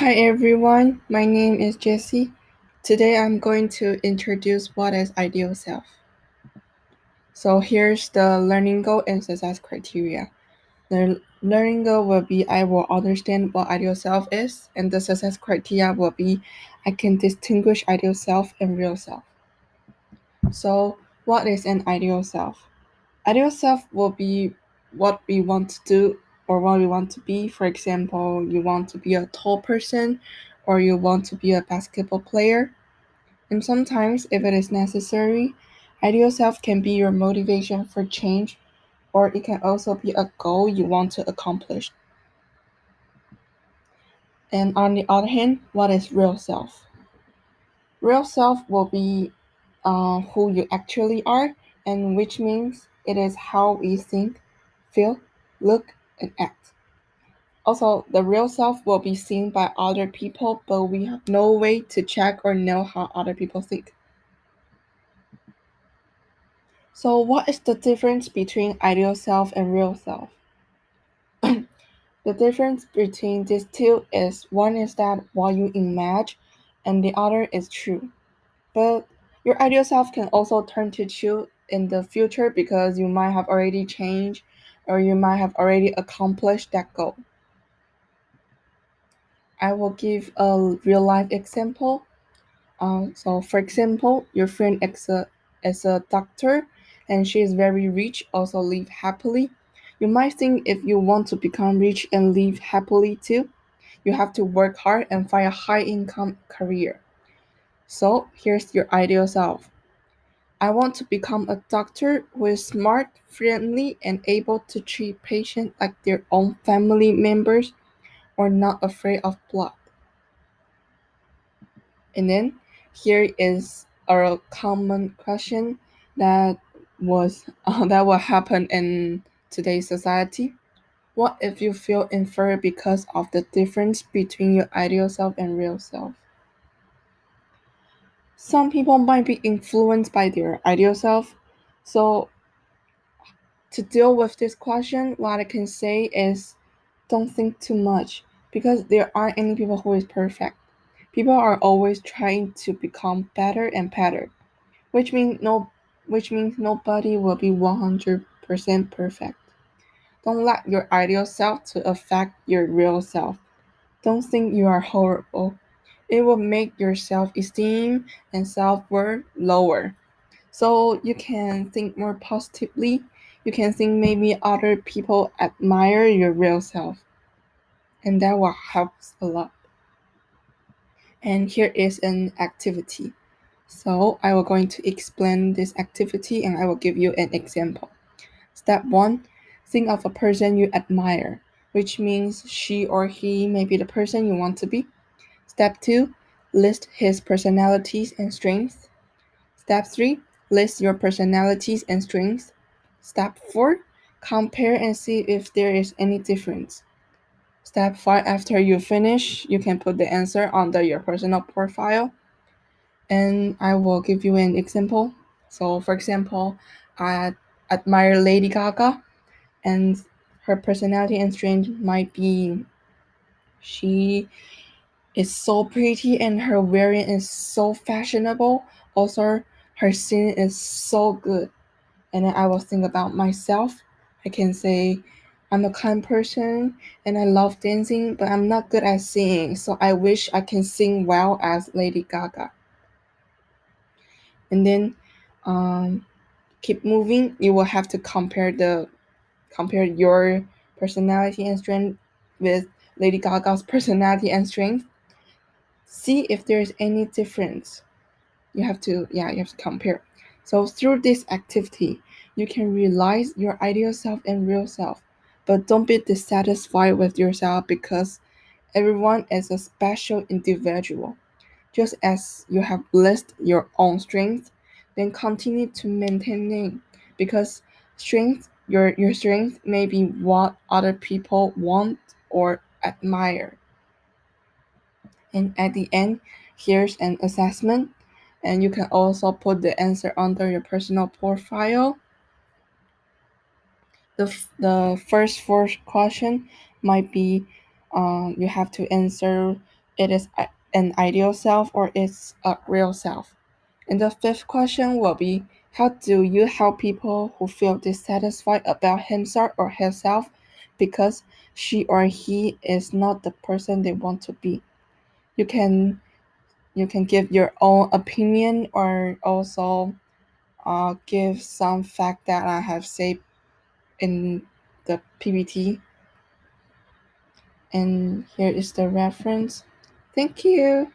Hi everyone, my name is Jessie. Today I'm going to introduce what is ideal self. So here's the learning goal and success criteria. The learning goal will be I will understand what ideal self is, and the success criteria will be I can distinguish ideal self and real self. So, what is an ideal self? Ideal self will be what we want to do or what we want to be. For example, you want to be a tall person or you want to be a basketball player. And sometimes, if it is necessary, ideal self can be your motivation for change, or it can also be a goal you want to accomplish. And on the other hand, what is real self? Real self will be who you actually are, and which means it is how we think, feel, look, and act. Also, the real self will be seen by other people, but we have no way to check or know how other people think. So, what is the difference between ideal self and real self? The difference between these two is one is that what you imagine, and the other is true. But your ideal self can also turn to true in the future because you might have already changed or you might have already accomplished that goal. I will give a real life example. So, for example, your friend is a doctor and she is very rich, also live happily. You might think if you want to become rich and live happily too, you have to work hard and find a high income career. So, here's your ideal self. I want to become a doctor who is smart, friendly, and able to treat patients like their own family members or not afraid of blood. And then here is a common question that was that will happen in today's society. What if you feel inferior because of the difference between your ideal self and real self? Some people might be influenced by their ideal self. So to deal with this question, what I can say is don't think too much because there aren't any people who is perfect. People are always trying to become better and better, which means nobody will be 100% perfect. Don't let your ideal self to affect your real self. Don't think you are horrible. It will make your self-esteem and self-worth lower. So you can think more positively. You can think maybe other people admire your real self, and that will help a lot. And here is an activity. So I will going to explain this activity and I will give you an example. Step 1, think of a person you admire, which means she or he may be the person you want to be. Step 2, list his personalities and strengths. Step 3, list your personalities and strengths. Step 4, compare and see if there is any difference. Step 5, after you finish, you can put the answer under your personal profile. And I will give you an example. So, for example, I admire Lady Gaga, and her personality and strength might be she is so pretty and her wearing is so fashionable. Also, her singing is so good. And then I will think about myself. I can say I'm a kind person and I love dancing, but I'm not good at singing. So I wish I can sing well as Lady Gaga. And then um, keep moving. You will have to compare your personality and strength with Lady Gaga's personality and strength. See if there's any difference. You have to compare. So through this activity, you can realize your ideal self and real self. But don't be dissatisfied with yourself because everyone is a special individual. Just as you have listed your own strengths, then continue to maintain it because your strength may be what other people want or admire. And at the end, here's an assessment, and you can also put the answer under your personal profile. The first four question might be you have to answer it is an ideal self or it's a real self. And the fifth question will be, how do you help people who feel dissatisfied about himself or herself because she or he is not the person they want to be? You can give your own opinion or also give some fact that I have said in the PPT. And here is the reference. Thank you.